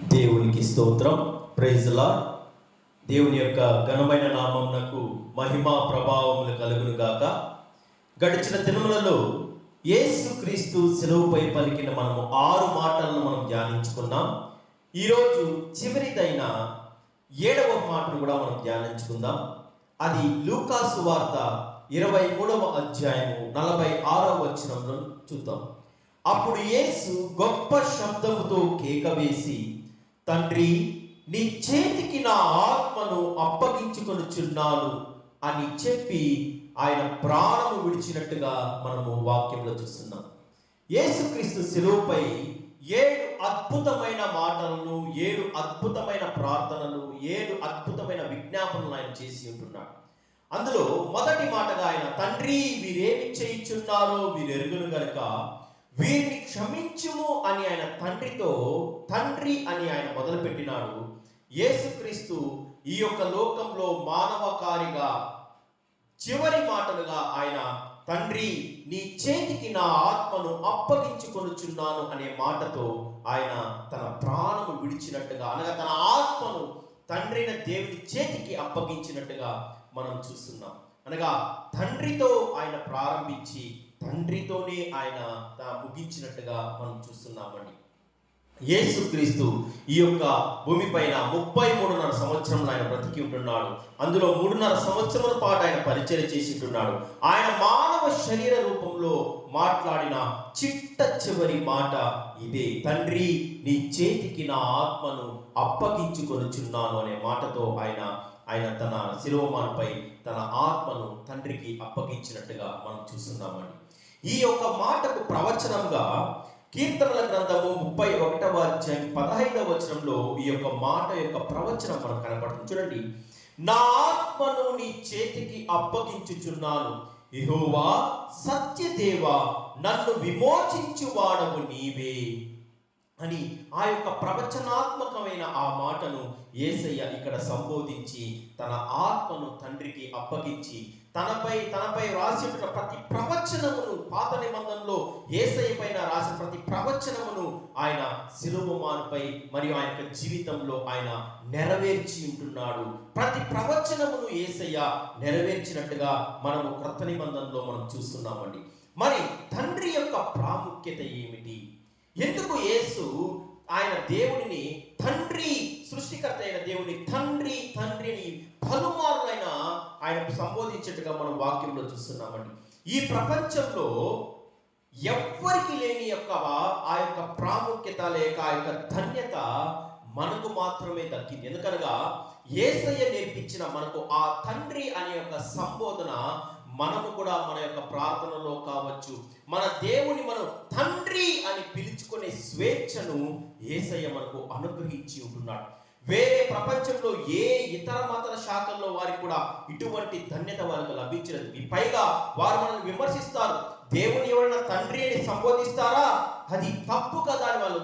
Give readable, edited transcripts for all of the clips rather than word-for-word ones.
దేవునికి స్తోత్రం. Praise Lord. దేవుని యొక్క ఘనమైన నామమునకు మహిమ ప్రభావములు కలుగును గాక. గడిచిన దినములలో యేసుక్రీస్తు శిలువపై పలికిన మనము 6 మాటలను మనం ధ్యానించుకున్నాం. ఈరోజు చివరిదైన 7వ మాటను కూడా మనం ధ్యానించుకుందాం. అది లూకాసు వార్త 23వ అధ్యాయము 46వ వచనంలో చూద్దాం. అప్పుడు యేసు గొప్ప శబ్దముతో కేక వేసి, తండ్రి, నీ చేతికి నా ఆత్మను అప్పగించుకొనుచున్నాను అని చెప్పి ఆయన ప్రాణము విడిచినట్టుగా మనము వాక్యంలో చూస్తున్నాం. యేసుక్రీస్తు శిలువపై 7 అద్భుతమైన మాటలను, 7 అద్భుతమైన ప్రార్థనలు, 7 అద్భుతమైన విజ్ఞాపనలు ఆయన చేసి ఉంటున్నాడు. అందులో మొదటి మాటగా ఆయన, తండ్రి, వీరేమి చేయుచున్నారో వీరు ఎరుగును గనుక వీరిని క్షమించుము అని ఆయన తండ్రి అని ఆయన మొదలుపెట్టినాడు. యేసుక్రీస్తు ఈ యొక్క లోకంలో మానవకారిగా చివరి మాటలుగా ఆయన, తండ్రి, నీ చేతికి నా ఆత్మను అప్పగించుకొనుచున్నాను అనే మాటతో ఆయన తన ప్రాణము విడిచినట్టుగా, అనగా తన ఆత్మను తండ్రైన దేవుని చేతికి అప్పగించినట్టుగా మనం చూస్తున్నాం. అనగా తండ్రితో ఆయన ప్రారంభించి తండ్రితోనే ఆయన ముగించినట్టుగా మనం చూస్తున్నామండి. యేసుక్రీస్తు ఈ యొక్క భూమిపైన 33.5 సంవత్సరంలో ఆయన బ్రతికి ఉంటున్నాడు. అందులో 3.5 సంవత్సరముల పాటు ఆయన పరిచర్య చేసి ఉంటున్నాడు. ఆయన మానవ శరీర రూపంలో మాట్లాడిన చిట్ట చివరి మాట ఇదే, తండ్రి, నీ చేతికి నా ఆత్మను అప్పగించుకొనుచున్నాను అనే మాటతో ఆయన తన శిలువమానుపై తన ఆత్మను తండ్రికి అప్పగించినట్టుగా మనం చూస్తున్నామండి. ఈ యొక్క మాటకు ప్రవచనంగా కీర్తనల గ్రంథము 31వ అధ్యాయం 15వ వచనంలో ఈ యొక్క మాట యొక్క ప్రవచనం మనకు కనపడుతుంది. చూడండి, నా ఆత్మను నీ చేతికి అప్పగించుచున్నాను, యెహోవా సత్యదేవా, నన్ను విమోచించువాడవు నీవే అని ఆ యొక్క ప్రవచనాత్మకమైన ఆ మాటను యేసయ్య ఇక్కడ సంబోధించి తన ఆత్మను తండ్రికి అప్పగించి తనపై రాసిన ప్రతి ప్రవచనమును, పాత నిబంధనలో యేసయ్య పైన రాసిన ప్రతి ప్రవచనమును ఆయన శిలువమానుపై మరియు ఆయన యొక్క జీవితంలో ఆయన నెరవేర్చి ఉంటున్నాడు. ప్రతి ప్రవచనమును యేసయ్య నెరవేర్చినట్టుగా మనము క్రొత్త నిబంధనలో మనం చూస్తున్నామండి. మరి తండ్రి యొక్క ప్రాముఖ్యత ఏమిటి? ఎందుకు యేసు ఆయన దేవుడిని తండ్రి, సృష్టికర్త అయిన దేవుని తండ్రి అని పలుమార్లైన ఆయనకు సంబోధించేట్టుగా మనం వాక్యంలో చూస్తున్నామండి. ఈ ప్రపంచంలో ఎవ్వరికి లేని ఆ యొక్క ప్రాముఖ్యత లేక ఆ యొక్క ధన్యత మనకు మాత్రమే దక్కింది. ఎందుకనగా యేసయ్య నేర్పించిన మనకు ఆ తండ్రి అనే యొక్క సంబోధన మనము కూడా మన యొక్క ప్రార్థనలో కావచ్చు, మన దేవుని మనం తండ్రి అని పిలుచుకునే స్వేచ్ఛను యేసయ్య మనకు అనుగ్రహించి ఉంటున్నాడు. వేరే ప్రపంచంలో ఏ ఇతర మత శాఖల్లో వారికి కూడా ఇటువంటి ధన్యత వారికి లభించలేదు. పైగా వారు మనల్ని విమర్శిస్తారు. దేవుని ఎవరైనా తండ్రి అని సంబోధిస్తారా, అది తప్పు కదా అని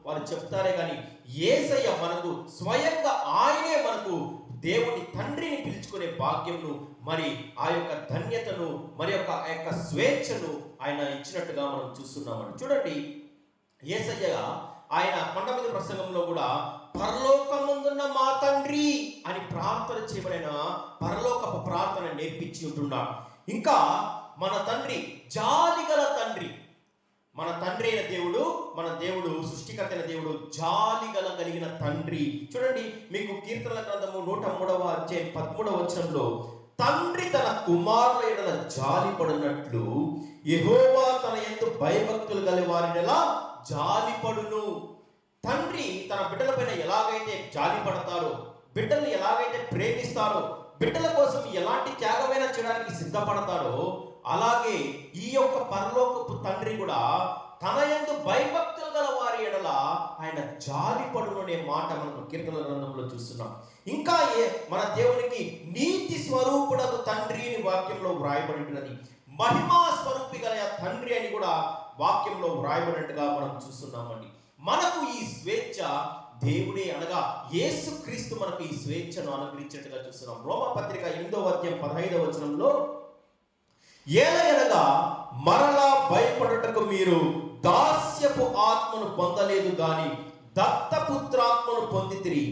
వాళ్ళు చెప్తారే కానీ యేసయ్య మనకు స్వయంగా ఆయనే మనకు దేవుని తండ్రిని పిలుచుకునే భాగ్యంను, మరి ఆ యొక్క ధన్యతను, మరి ఆ యొక్క స్వేచ్ఛను ఆయన ఇచ్చినట్టుగా మనం చూస్తున్నామండి. చూడండి, యేసయ్య ఆయన కొండ మీద ప్రసంగంలో కూడా పరలోకమందున్న మా తండ్రి అని ప్రార్థన చేయబడిన పరలోకపు ప్రార్థన నేర్పించి ఉంటున్నాడు. ఇంకా మన తండ్రి జాలిగల తండ్రి, మన తండ్రి అయిన దేవుడు, మన దేవుడు సృష్టికర్త అయిన దేవుడు జాలిగల కలిగిన తండ్రి. చూడండి, మీకు కీర్తనల గ్రంథము 103వ అధ్యాయం 13వ వచనంలో, తండ్రి తన కుమారుల ఎడల జాలి పడినట్లు యెహోవా తన యందు భయభక్తులు గల వారినెలా జాలిపడును. తండ్రి తన బిడ్డలపైన ఎలాగైతే జాలి పడతారో, బిడ్డలను ఎలాగైతే ప్రేమిస్తారో, బిడ్డల కోసం ఎలాంటి త్యాగమైనా చేయడానికి సిద్ధపడతాడో, అలాగే ఈ యొక్క పరలోకపు తండ్రి కూడా తన యందు భయభక్తులు గల వారి ఎడల ఆయన జాలిపడును అనే మాట మనకు కీర్తనల గ్రంథంలో చూస్తున్నాం. ఇంకా మన దేవునికి నీతి స్వరూపుడకు తండ్రి అని వాక్యంలో వ్రాయబడినది, మహిమా స్వరూపి గల తండ్రి అని కూడా వాక్యంలో వ్రాయబడినట్టుగా మనం చూస్తున్నామండి. మనకు ఈ స్వేచ్ఛ దేవుడే, అనగా యేసుక్రీస్తు మనకు ఈ స్వేచ్ఛను అనుగ్రహించినట్టుగా చూస్తున్నాం. రోమపత్రిక 8వ అధ్యాయం 15వ వచనంలో, ఏలయనగా మరలా భయపడుటకు మీరు దాస్యపు ఆత్మను పొందలేదు గాని దత్తపుత్రాత్మను పొందితిరి.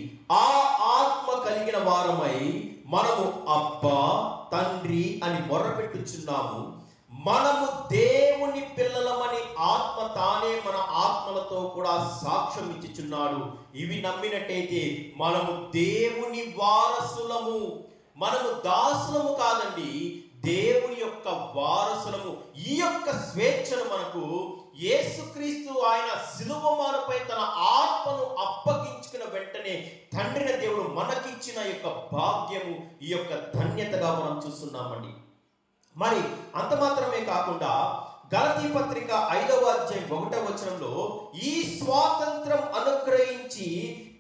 ఆ ఆత్మ కలిగిన వారమై మనము అబ్బా తండ్రి అని మొర్రపెట్టుచున్నాము. మనము దేవుని పిల్లలమని ఆత్మ తానే మన ఆత్మలతో కూడా సాక్ష్యం ఇచ్చుచున్నాడు. ఇవి నమ్మినట్టయితే మనము దేవుని వారసులము. మనము దాసులము కాదండి, దేవుని యొక్క వారసులము. ఈ యొక్క స్వేచ్ఛను మనకు యేసుక్రీస్తు ఆయన శిలువమానపై తన ఆత్మను అప్పగించుకున్న వెంటనే తండ్రిన దేవుడు మనకిచ్చిన యొక్క భాగ్యము, ఈ యొక్క ధన్యతగా మనం చూస్తున్నామండి. మరి అంత మాత్రమే కాకుండా గలతీ పత్రిక 5వ అధ్యాయం 1వ వచనంలో ఈ స్వాతంత్రం అనుగ్రహించి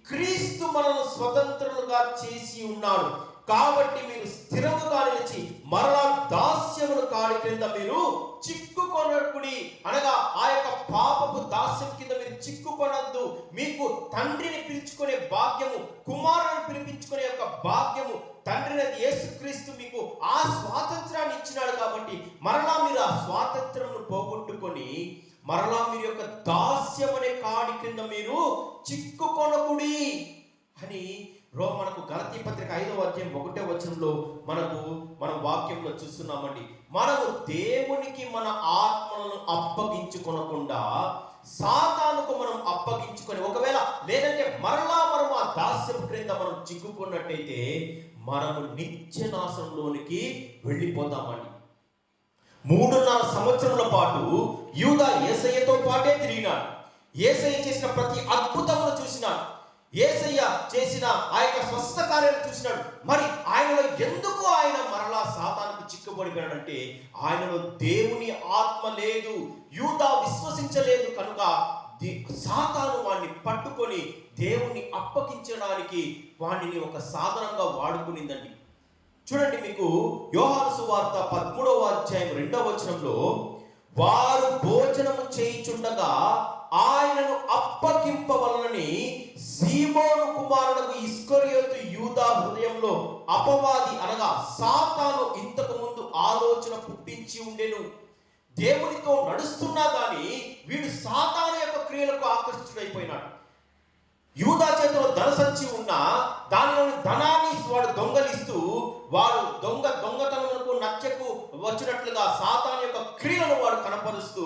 క్రీస్తు మనల్ని స్వతంత్రులుగా చేసి ఉన్నాడు, కాబట్టి మీరు స్థిరముగా నిలిచి మరలా దాస్యమును కాడి క్రింద మీరు చిక్కుకొనకుడి. అనగా ఆ యొక్క పాపపు దాస్యం కింద మీరు చిక్కుకొనద్దు. మీకు తండ్రిని పిలుచుకునే భాగ్యము, కుమారుని పిలిపించుకునే యొక్క భాగ్యము తండ్రిని యేసుక్రీస్తు మీకు ఆ స్వాతంత్రాన్ని ఇచ్చినాడు. కాబట్టి మరలా మీరు ఆ స్వాతంత్రమును పోగొట్టుకొని మరలా మీరు యొక్క దాస్యం అనే కాడి క్రింద మీరు చిక్కుకొనకుడి అని మనకు గలతీ పత్రిక 5వ అధ్యాయం 1వ వచనంలో మనం వాక్యంలో చూస్తున్నామండి. మనము దేవునికి మన ఆత్మలను అప్పగించుకొనకుండా సాతానుకు మనం అప్పగించుకొని ఒకవేళ లేదంటే మరలా మనం ఆ దాస్యం క్రింద మనం చిక్కుకున్నట్టయితే మనము నిత్య నాశనంలోనికి వెళ్ళిపోతామండి. 3.5 సంవత్సరముల పాటు యూదా యేసయ్యతో పాటే తిరిగినాడు. యేసయ్య చేసిన ప్రతి అద్భుతమును చూసినాడు. యేసయ్య చేసిన ఆ యొక్క స్వస్థ కార్యాలను చూసినాడు. మరి ఆయనలో ఎందుకు ఆయన మరలా సాతానుకు చిక్కుబడిపోయాడంటే ఆయనలో దేవుని ఆత్మ లేదు. యూదా విశ్వసించలేదు కనుక సాతాను వాడిని పట్టుకొని దేవుని అప్పగించడానికి వాడిని ఒక సాధనంగా వాడుకునిందండి. చూడండి, మీకు యోహాను సువార్త 13వ అధ్యాయం 2వ వచనంలో వారు భోజనము చేయుచుండగా ఆయనను అప్పగింపవలనని సీమోను కుమారుడు ఇస్కరియోతు యూదా హృదయంలో అపవాది అనగా సాతాను ఇంతకు ముందు ఆలోచన పుట్టించి ఉండెను. దేవునితో నడుస్తున్నా కానీ వీడు సాతాను యొక్క క్రియలకు ఆకర్షితుడైపోయినాడు. యూదా చేతిలో ధనసంచి ఉన్న దానిలోని ధనాన్ని వాడు దొంగలిస్తూ వాడు దొంగతనములకు నచ్చకు వచ్చినట్లుగా సాతాను యొక్క క్రియలను వాడు కనపరుస్తూ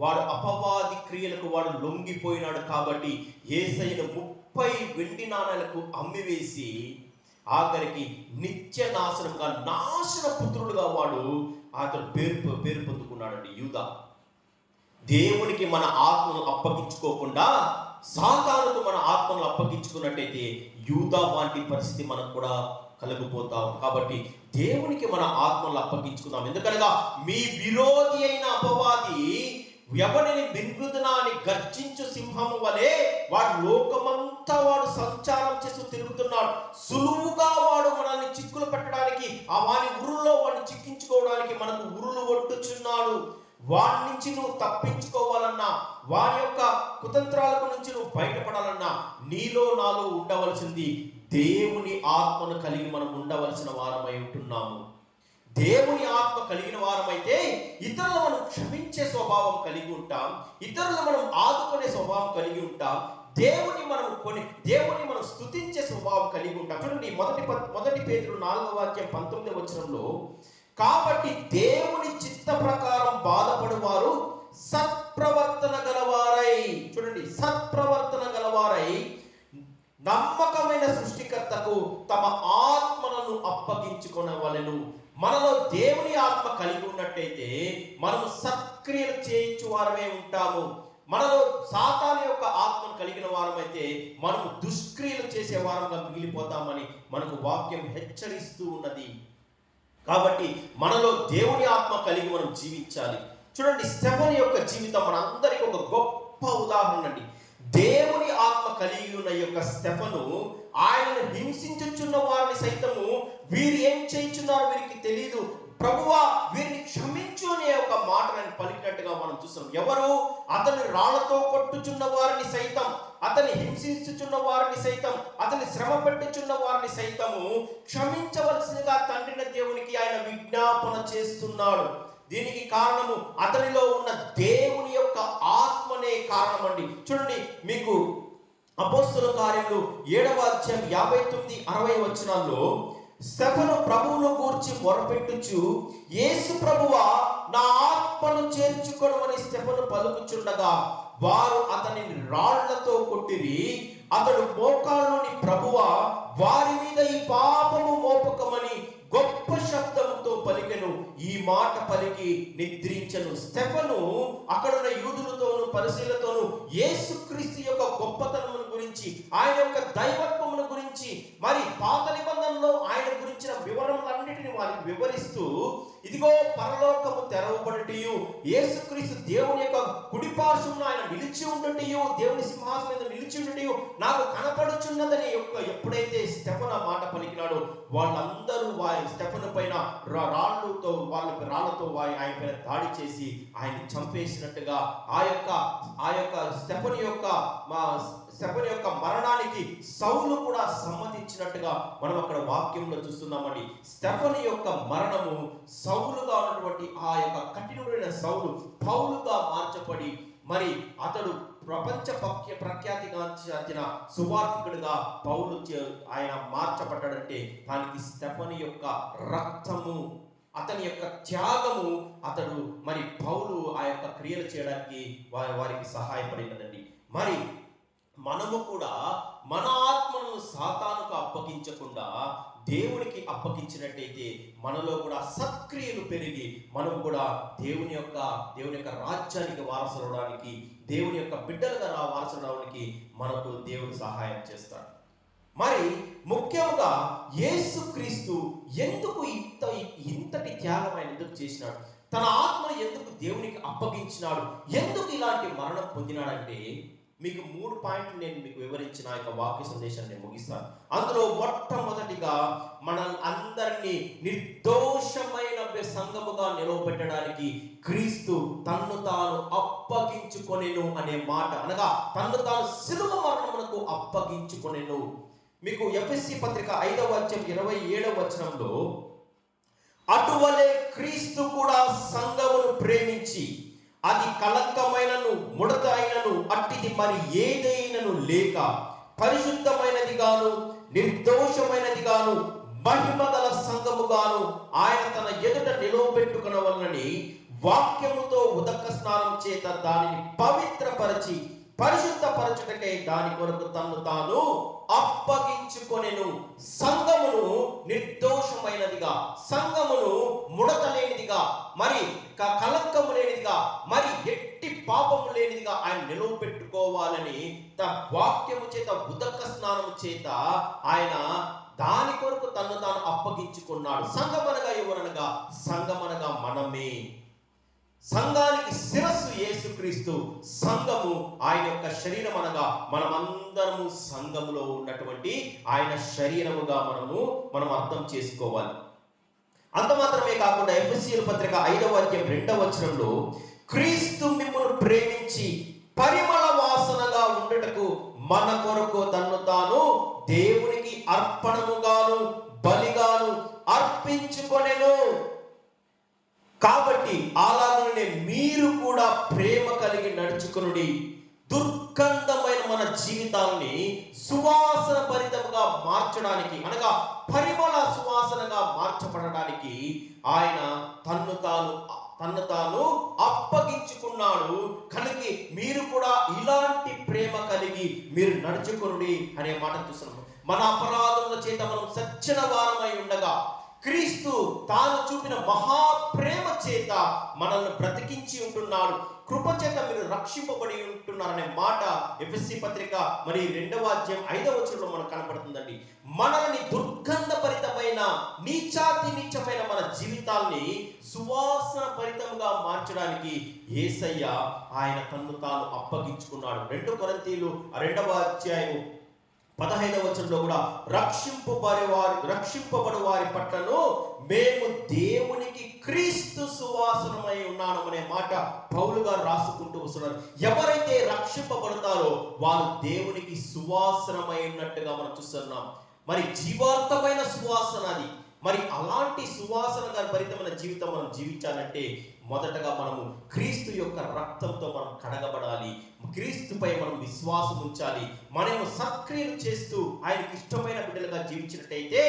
వాడు అపవాది క్రియలకు వాడు లొంగిపోయినాడు. కాబట్టి యేసయ్యను 30 వెండి నాణాలకు అమ్మివేసి ఆఖరికి నిత్య నాశనంగా నాశన పుత్రుడుగా వాడు అతను పేరు పొందుకున్నాడండి యూదా. దేవునికి మన ఆత్మను అప్పగించుకోకుండా సాతానుకు మన ఆత్మను అప్పగించుకున్నట్టయితే యూదా వంటి పరిస్థితి మనకు కూడా కలుగుపోతాం. కాబట్టి దేవునికి మన ఆత్మను అప్పగించుకుందాం. ఎందుకనగా మీ విరోధి అయిన అపవాది ఎవరిని బింగుదునా అని గర్జించు సింహము వలె వాడు లోకమంతా వాడు సంచారం చేస్తూ తిరుగుతున్నాడు. సులువుగా వాడు మనల్ని చిక్కులు పెట్టడానికి, ఆ వాని ఉరుల్లో వాడిని చిక్కించుకోవడానికి మనకు ఉరులు ఒట్టుచున్నాడు. వాడి నుంచి నువ్వు తప్పించుకోవాలన్నా, వారి యొక్క కుతంత్రాలకు నుంచి నువ్వు బయటపడాలన్నా నీలో నాలో ఉండవలసింది దేవుని ఆత్మను కలిగి మనం ఉండవలసిన వారమై ఉంటున్నాము. దేవుని ఆత్మ కలిగిన వారమైతే ఇతరులు మనం క్షమించే స్వభావం కలిగి ఉంటాం, ఇతరులు మనం ఆదుకునే స్వభావం కలిగి ఉంటాం, దేవుని మనం స్తుతించే స్వభావం కలిగి ఉంటాం. చూడండి, మొదటి పేతురు 4వ వాక్యం 19వ వచనంలో కాబట్టి దేవుని చిత్త ప్రకారం బాధపడువారు సత్ప్రవర్తన గలవారై, చూడండి, సత్ప్రవర్తన గలవారై నమ్మకమైన సృష్టికర్తకు తమ ఆత్మలను అప్పగించుకొనవలెను. మనలో దేవుని ఆత్మ కలిగి ఉన్నట్టయితే మనము సత్క్రియలు చేయించు వారమే ఉంటాము. మనలో సాతాను యొక్క ఆత్మను కలిగిన వారమైతే మనము దుష్క్రియలు చేసే వారంగా మిగిలిపోతామని మనకు వాక్యం హెచ్చరిస్తూ ఉన్నది. కాబట్టి మనలో దేవుని ఆత్మ కలిగి మనం జీవించాలి. చూడండి, స్టెఫను యొక్క జీవితం మనందరికీ ఒక గొప్ప ఉదాహరణ అండి. దేవుని ఆత్మ కలిగి ఉన్న యొక్క స్టెఫను ఆయనను హింసించుచున్న వారిని సైతము వీరు ఏం చేయించున్నారో వీరికి తెలియదు, ప్రభువా వీరిని క్షమించు అనే ఒక మాట నేను పలికినట్టుగా మనం చూస్తున్నాం. ఎవరు? అతని రాళ్లతో కొట్టుచున్న వారిని సైతం, అతని హింసించుచున్న వారిని సైతం, అతని శ్రమ పెట్టుచున్న వారిని సైతము క్షమించవలసిందిగా తండ్రిన దేవునికి ఆయన విజ్ఞాపన చేస్తున్నాడు. దీనికి కారణము అతనిలో ఉన్న దేవుని యొక్క ఆత్మనే కారణం అండి. చూడండి, మీకు అపోస్తలుల కార్యములు 7వ అధ్యాయం 59, 60 వచనాల్లో స్టెఫను ప్రభువును గూర్చి మొరపెట్టుచు, యేసు ప్రభువా నా ఆత్మను చేర్చుకొనుమని స్టెఫను పలుకుచుండగా వారు అతనిని రాళ్లతో కొట్టిరి. అతడు మోకాళ్ళలోని, ప్రభువా వారి మీద ఈ పాపము మోపకమని గొప్ప శబ్దముతో పలికెను. ఈ మాట పలికి నిద్రించెను. స్టెఫను అక్కడున్న యూదులతోను పరిసయ్యులతోను యేసుక్రీస్తు యొక్క గొప్పతనమును గురించి, ఆయన యొక్క దైవత్వమును గురించి, మరి పాత నిబంధనలో ఆయన గురించిన వివరములన్నిటిని వారికి వివరిస్తూ, ఇదిగో పరలోకము తెరవబడుటయు, యేసుక్రీస్తు దేవుని యొక్క కుడిపార్శ్వమున ఆయన నిలిచి ఉండుటయు, దేవుని సింహాసనం మీద నిలిచి ఉండుటయు నాకు కనపడుచున్నదని ఎప్పుడైతే స్టెఫను మాట పలికినాడో వాళ్ళందరూ స్టెఫను పైన రాళ్లతో ఆయన పైన దాడి చేసి ఆయన చంపేసినట్టుగా ఆ యొక్క స్టెఫను యొక్క మరణానికి సౌలు కూడా సమ్మతించినట్టుగా మనం అక్కడ వాక్యంలో చూస్తున్నామండి. స్టెఫను యొక్క మరణము సౌలుగా ఉన్నటువంటి ఆ యొక్క కఠినమైన సౌలు పౌలుగా మార్చబడి, మరి అతడు ప్రపంచ ప్రఖ్యాతిగాంచిన సువార్తికుడిగా పౌలు ఆయన మార్చబడ్డాడంటే దానికి స్టెఫను యొక్క రక్తము, అతని యొక్క త్యాగము, అతడు మరి పౌలు ఆ యొక్క క్రియలు చేయడానికి వారికి సహాయపడినదండి. మరి మనము కూడా మన ఆత్మను సాతానుకు అప్పగించకుండా దేవునికి అప్పగించినట్టయితే మనలో కూడా సత్క్రియలు పెరిగి మనం కూడా దేవుని యొక్క రాజ్యానికి వారసులవడానికి, దేవుని యొక్క బిడ్డలుగా వారసులవడానికి మనకు దేవుడు సహాయం చేస్తాడు. మరి ముఖ్యంగా యేసుక్రీస్తు ఎందుకు ఇంతటి త్యాగం ఆయన ఎందుకు చేసినాడు, తన ఆత్మను ఎందుకు దేవునికి అప్పగించినాడు, ఎందుకు ఇలాంటి మరణం పొందినాడంటే మీకు 3 పాయింట్లు నేను మీకు వివరించిన యొక్క వాక్య సందేశాన్ని నేను ముగిస్తాను. అందులో మొట్టమొదటిగా మన అందరినీ నిర్దోషమైన సంఘముగా నిలవబెట్టడానికి క్రీస్తు తన్ను తాను అప్పగించుకొనెను అనే మాట, అనగా తన్ను తాను శిలువ మరణమునకు అప్పగించుకొనెను. మీకు ఎఫెసీ పత్రిక 5వ అధ్యాయం 27వ వచనంలో, అటువలే క్రీస్తు కూడా సంఘమును ప్రేమించి అది కళంకమైనను ముడత అయినను అట్టిది మరి ఏదైనను లేక పరిశుద్ధమైనది గాను నిర్దోషమైనది గాను మహిమ గల సంఘముగాను ఆయన తన ఎదుట నిలవబెట్టుకొనవలనని వాక్యముతో ఉదక స్నానం చేత దానిని పవిత్రపరచి పరిశుద్ధపరచుటకై దాని కొరకు తన్ను తాను అప్పగించుకొనెను. సంఘమును నిర్దోషమైనదిగా, సంఘమును ముడత లేనిదిగా, మరి కలంకము లేనిదిగా, మరి ఎట్టి పాపము లేనిదిగా ఆయన నిలవబెట్టుకోవాలని వాక్యము చేత ఉదక స్నానము చేత ఆయన దాని కొరకు తన్ను తాను అప్పగించుకున్నాడు. సంఘమనగా ఎవరనగా, సంఘమనగా మనమే. సంఘానికి శిరస్సు యేసుక్రీస్తు, సంఘము ఆయన యొక్క శరీరం అనగా మనమందరము సంఘములో ఉన్నటువంటి ఆయన శరీరముగా మనం అర్థం చేసుకోవాలి. అంత మాత్రమే కాకుండా ఎఫెసీయుల పత్రిక 5వ అధ్యాయం 2వ వచనంలో, క్రీస్తు మిమ్మును ప్రేమించి పరిమళ వాసనగా ఉండుటకు మన కొరకు తన్ను తాను దేవునికి అర్పణముగాను బలిగాను అర్పించుకొనెను. కాబట్టి అలాగనే మీరు కూడా ప్రేమ కలిగి నడుచుకొనుడి. దుర్గంధమైన మన జీవితాన్ని సువాసన భరితంగా మార్చడానికి, అనగా పరిమళ సువాసనగా మార్చబడడానికి ఆయన తన్ను తాను అప్పగించుకున్నాడు. కనుక మీరు కూడా ఇలాంటి ప్రేమ కలిగి మీరు నడుచుకొనుడి అనే మాట చూస్తున్నాము. మన అపరాధముల చేత మనం సచ్చిన వారమై ఉండగా క్రీస్తు తాను చూపిన మహాప్రేమ చేత మనల్ని బ్రతికించి ఉంటున్నాడు. కృప చేత మీరు రక్షింపబడి ఉంటున్నారనే మాట ఎఫెసీ పత్రిక మరి 2వ అధ్యాయం 5వ వచనంలో మనకు కనపడుతుందండి. మనల్ని దుర్గంధభరితమైన నీచమైన మన జీవితాల్ని సువాసన భరితంగా మార్చడానికి యేసయ్య ఆయన తన్ను తాను అప్పగించుకున్నాడు. 2 కొరింథీయులు 2వ అధ్యాయం 15వ వచనంలో కూడా రక్షింపబడు వారి పట్లను మేము దేవునికి క్రీస్తు సువాసనమై ఉన్నాను అనే మాట పౌలు గారు రాసుకుంటూ వస్తున్నారు. ఎవరైతే రక్షింపబడతారో వారు దేవునికి సువాసనమై ఉన్నట్టుగా మనం చూస్తున్నాం. మరి జీవాంతమైన సువాసన అది. మరి అలాంటి సువాసన భరితమైన జీవితం మనం జీవించాలంటే మొదటగా మనము క్రీస్తు యొక్క రక్తంతో మనం కడగబడాలి, క్రీస్తుపై మనం విశ్వాసం ఉంచాలి. మనము సత్క్రియలు చేస్తూ ఆయనకి ఇష్టమైన బిడ్డలుగా జీవించినట్టయితే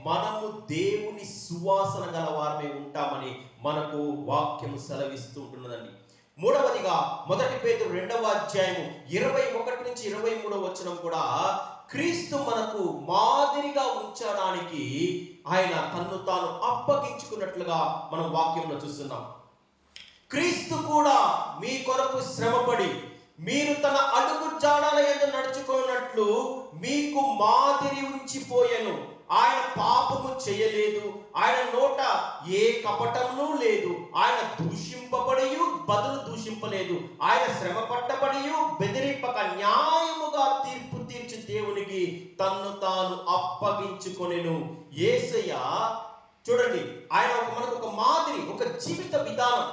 మనము దేవుని సువాసన గలవారమే ఉంటామని మనకు వాక్యం సెలవిస్తూ ఉంటున్నదండి. మూడవదిగా 1 పేతురు 2వ అధ్యాయము 21 నుంచి 23 వచనం కూడా క్రీస్తు మనకు మాదిరిగా ఉంచడానికి ఆయన తన్ను తాను అప్పగించుకున్నట్లుగా మనం వాక్యంలో చూస్తున్నాం. క్రీస్తు కూడా మీ కొరకు శ్రమపడి మీరు తన అడుగు జాడల యందు నడుచుకున్నట్లు మీకు మాదిరి ఉంచిపోయెను. ఆయన పాపము చేయలేదు, ఆయన నోట ఏ కపటమును లేదు, ఆయన దూషింపబడి బదులు దూషింపలేదు, ఆయన శ్రమ పట్టబడి బెదిరింపక న్యాయముగా తీర్పు తీర్చి దేవునికి తన్ను తాను అప్పగించుకొనెను. యేసయ్య చూడండి, ఆయన మనకు ఒక మాదిరి, ఒక జీవిత విధానం.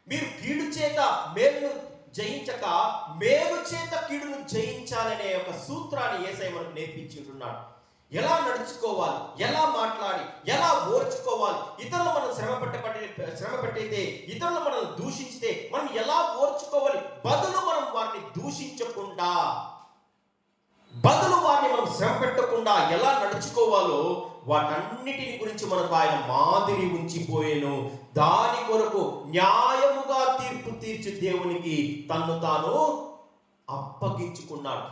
మీరు కీడు చేత మేలును జయించక మేలు చేత కీడును జయించాలనే ఒక సూత్రాన్ని యేసయ్య మనకు నేర్పించి ఉంటున్నాడు. ఎలా నడుచుకోవాలి, ఎలా మాట్లాడి, ఎలా ఓర్చుకోవాలి, ఇతరులు మనం శ్రమ పెట్టయితే, ఇతరులు మనం దూషించితే మనం ఎలా ఓర్చుకోవాలి, బదులు మనం వారిని దూషించకుండా, బదులు వారిని మనం శ్రమ పెట్టకుండా ఎలా నడుచుకోవాలో వాటన్నిటిని గురించి మనకు ఆయన మాదిరి ఉంచిపోయేను. దాని కొరకు న్యాయముగా తీర్పు తీర్చి దేవునికి తన్ను తాను అప్పగించుకున్నాడు.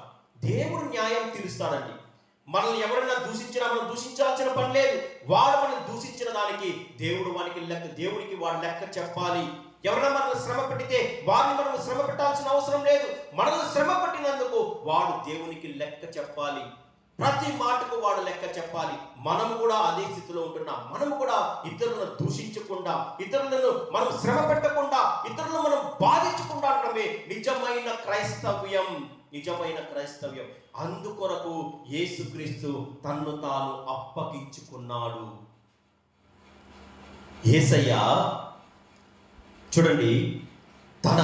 దేవుడు న్యాయం తీరుస్తాడండి. మనల్ని ఎవరైనా దూషించినా మనం దూషించాల్సిన పని లేదు. వాడు మనల్ని దూషించిన దానికి దేవుడికి వాడు లెక్క చెప్పాలి. ఎవరైనా మనల్ని శ్రమ పెట్టితే వారిని మనం శ్రమ పెట్టాల్సిన అవసరం లేదు. మనల్ని శ్రమ పెట్టినందుకు వాడు దేవునికి లెక్క చెప్పాలి. ప్రతి మాటకు వాడు లెక్క చెప్పాలి. మనము కూడా అదే స్థితిలో ఉంటున్నాం. మనము కూడా ఇతరులను దూషించకుండా, ఇతరులను మనం శ్రమ పెట్టకుండా, ఇతరులను మనం బాధించకుండా ఉండడమే నిజమైన క్రైస్తవ్యం. నిజమైన క్రైస్తవ్యం. అందుకొరకు యేసుక్రీస్తు తన్ను తాను అప్పగించుకున్నాడు. యేసయ్య చూడండి, తన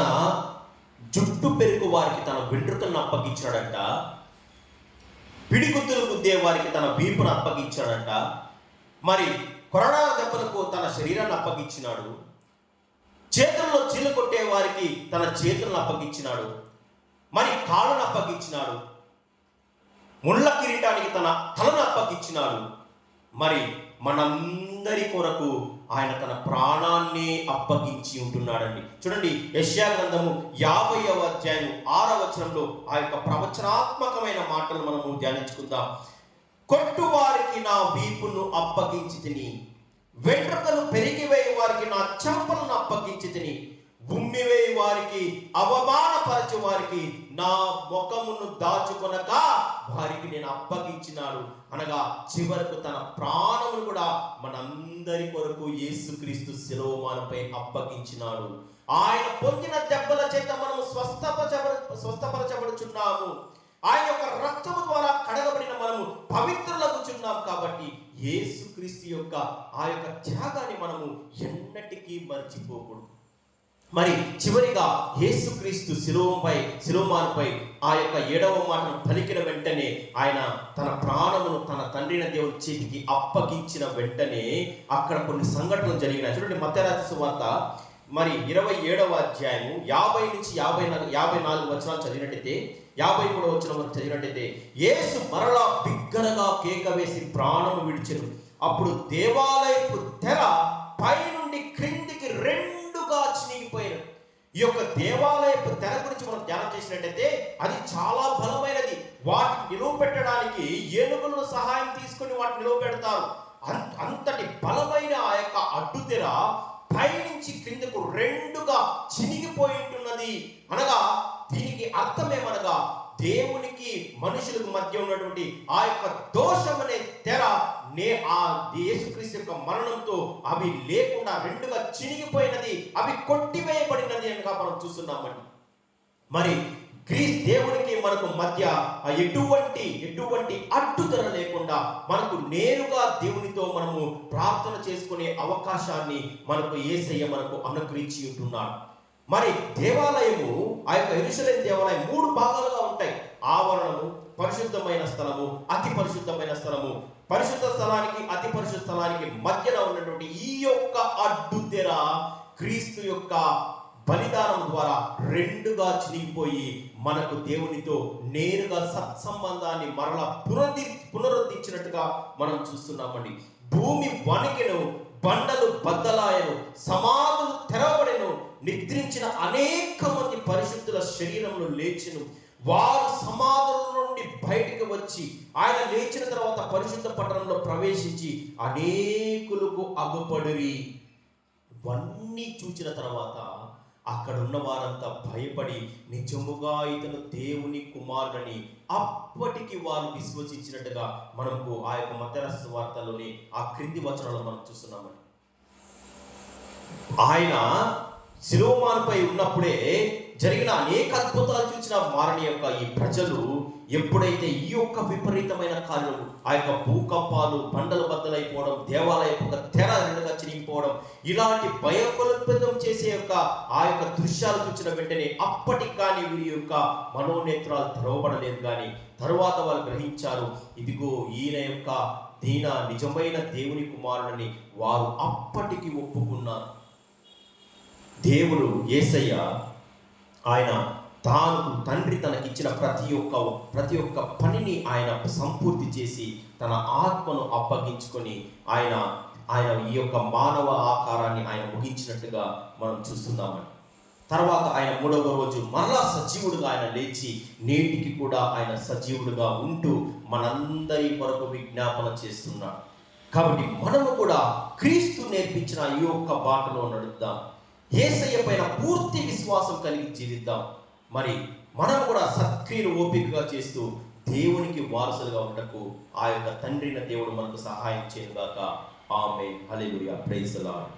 జుట్టు పెరుగు వారికి తన వెంట్రుకలను అప్పగించాడంట, పిడిగుద్దులు గుద్దే వారికి తన వీపును అప్పగించాడంట, మరి కొరడా దెబ్బలకు తన శరీరాన్ని అప్పగించినాడు, చేతుల్లో చీలు కొట్టే వారికి తన చేతులను అప్పగించినాడు, మరి కాళ్ళను అప్పగించినాడు, ముళ్ళ కిరీటానికి తన తలను అప్పగించినాడు. మరి మనందరి కొరకు ఆయన తన ప్రాణాన్ని అప్పగించి ఉంటున్నాడండి. చూడండి, యెషయా గ్రంథము 50వ అధ్యాయం 6వ వచనంలో ఆ యొక్క ప్రవచనాత్మకమైన మాటలు మనము ధ్యానించుకుందాం. కొట్టు వారికి నా వీపును అప్పగించి తిని, వెంట్రుకలు పెరిగివేయి వారికి నా చెంపలను అప్పగించి తిని, ఉమ్మివేయి వారికి, అవమానపరచు వారికి నా ముఖమును దాచుకొనక వారికి నేను అప్పగించినాడు. అనగా చివరకు తన ప్రాణమును కూడా మనందరి కొరకు యేసుక్రీస్తు శిలువమానపై అప్పగించినాడు. ఆయన పొందిన దెబ్బల చేత మనము స్వస్థపరచబడుచున్నాము. ఆయన యొక్క రక్తము ద్వారా కడగబడిన మనము పవిత్రులగుచున్నాం. కాబట్టి యేసుక్రీస్తు యొక్క ఆ యొక్క త్యాగాన్ని మనము ఎన్నటికీ మర్చిపోకూడదు. మరి చివరిగా యేసుక్రీస్తు శిలువమానుపై ఆ యొక్క 7వ మాటను పలికిన వెంటనే, ఆయన తన ప్రాణమును తన తండ్రిన దేవుని చేతికి అప్పగించిన వెంటనే అక్కడ కొన్ని సంఘటనలు జరిగినాయి. చూడండి, మత్తయి రాసిన సువార్త మరి 27వ అధ్యాయము 50 నుంచి 54 వచనాలు చదివినట్టయితే, 53వ వచనం వరకు చదివినట్టయితే, యేసు మరలా బిగ్గరగా కేక వేసి ప్రాణము విడిచెను. అప్పుడు దేవాలయపు తెర పై నుండి క్రిందికి రెండుగా చినిగిపోయాను. ఈ యొక్క దేవాలయపు తెర గురించి మనం ధ్యానం చేసినట్టయితే అది చాలా బలమైనది. వాటిని నిలువ పెట్టడానికి ఏనుగులను సహాయం తీసుకొని వాటిని నిలువ పెడతారు. అంతటి బలమైన ఆ యొక్క అడ్డు తెర పైనుంచి క్రిందకు రెండుగా చినిగిపోయి ఉంటున్నది. అనగా దీనికి అర్థమేమనగా, దేవునికి మనుషులకు మధ్య ఉన్నటువంటి ఆ యొక్క దోషం అనే తెర ఆ యేసుక్రీస్తు యొక్క మరణంతో అవి లేకుండా రెండుగా చినిగిపోయినది, అవి కొట్టివేయబడినది అనగా మనం చూస్తున్నామండి. మరి దేవునికి మనకు మధ్య ఎటువంటి అడ్డుదల లేకుండా మనకు నేరుగా దేవునితో మనము ప్రార్థన చేసుకునే అవకాశాన్ని మనకు యేసయ్య మనకు అనుగ్రహించి ఉంటున్నాడు. మరి దేవాలయము, ఆ యొక్క యెరూషలేము దేవాలయం 3 భాగాలుగా ఉంటాయి. ఆవరణము, పరిశుద్ధమైన స్థలము, అతి పరిశుద్ధమైన స్థలము, పరిశుద్ధ స్థలానికి అతి పరిశుద్ధ స్థలానికి మధ్యన ఉన్నటువంటి ఈ యొక్క అడ్డు తెర క్రీస్తు యొక్క బలిదానం ద్వారా రెండుగా చినిగిపోయి మనకు దేవునితో నేరుగా సత్సంబంధాన్ని మరలా పునరుద్ధరించినట్టుగా మనం చూస్తున్నామండి. భూమి వణికెను, బండలు బద్దలాయను, సమాధులు తెరవబడెను, నిద్రించిన అనేక మంది పరిశుద్ధుల శరీరంలో లేచెను. వారు సమాధుల నుండి బయటికి వచ్చి ఆయన లేచిన తర్వాత పరిశుద్ధ పట్టణంలో ప్రవేశించి అనేకులకు అగుపడిరి. ఇవన్నీ చూచిన తర్వాత అక్కడ ఉన్న వారంతా భయపడి నిజముగా ఇతను దేవుని కుమారుడని అప్పటికి వారు విశ్వసించినట్టుగా మనకు ఆ యొక్క మత్తయి సువార్తలోని ఆ క్రింది వచనాలు మనం చూస్తున్నామండి. ఆయన శిలోమానుపై ఉన్నప్పుడే జరిగిన అనేక అద్భుతాలు చూసిన మారని యొక్క ఈ ప్రజలు ఎప్పుడైతే ఈ యొక్క విపరీతమైన కార్యాలు, ఆ యొక్క భూకంపాలు, బండలు బద్దలైపోవడం, దేవాలయం యొక్క తెర రెండుగా చినిగిపోవడం, ఇలాంటి భయకల్పితం చేసే యొక్క ఆ యొక్క దృశ్యాలు చూసిన వెంటనే అప్పటికి కానీ వీరి యొక్క మనోనేత్రాలు తెరవబడలేదు. కానీ తరువాత వాళ్ళు గ్రహించారు, ఇదిగో ఈయన యొక్క నిజమైన దేవుని కుమారుడని వారు అప్పటికి ఒప్పుకున్నారు. దేవుడు యేసయ్య ఆయన తండ్రి తనకిచ్చిన ప్రతి ఒక్క పనిని ఆయన సంపూర్తి చేసి తన ఆత్మను అప్పగించుకొని ఆయన ఈ యొక్క మానవ ఆకారాన్ని ఆయన ముగించినట్టుగా మనం చూస్తున్నామని. తర్వాత ఆయన 3వ రోజు మరలా సజీవుడుగా ఆయన లేచి నేటికి కూడా ఆయన సజీవుడుగా ఉంటూ మనందరి కొరకు విజ్ఞాపన చేస్తున్నాడు. కాబట్టి మనము కూడా క్రీస్తు నేర్పించిన ఈ యొక్క బాటలో నడుద్దాం. యేసయ్య పైన పూర్తి విశ్వాసం కలిగి జీవిద్దాం. మరి మనం కూడా సత్క్రియలు ఓపికగా చేస్తూ దేవునికి వారసులుగా ఉండకు ఆ యొక్క తండ్రిన దేవుడు మనకు సహాయం చేయనుగాక. Amen. Hallelujah. Praise the lord.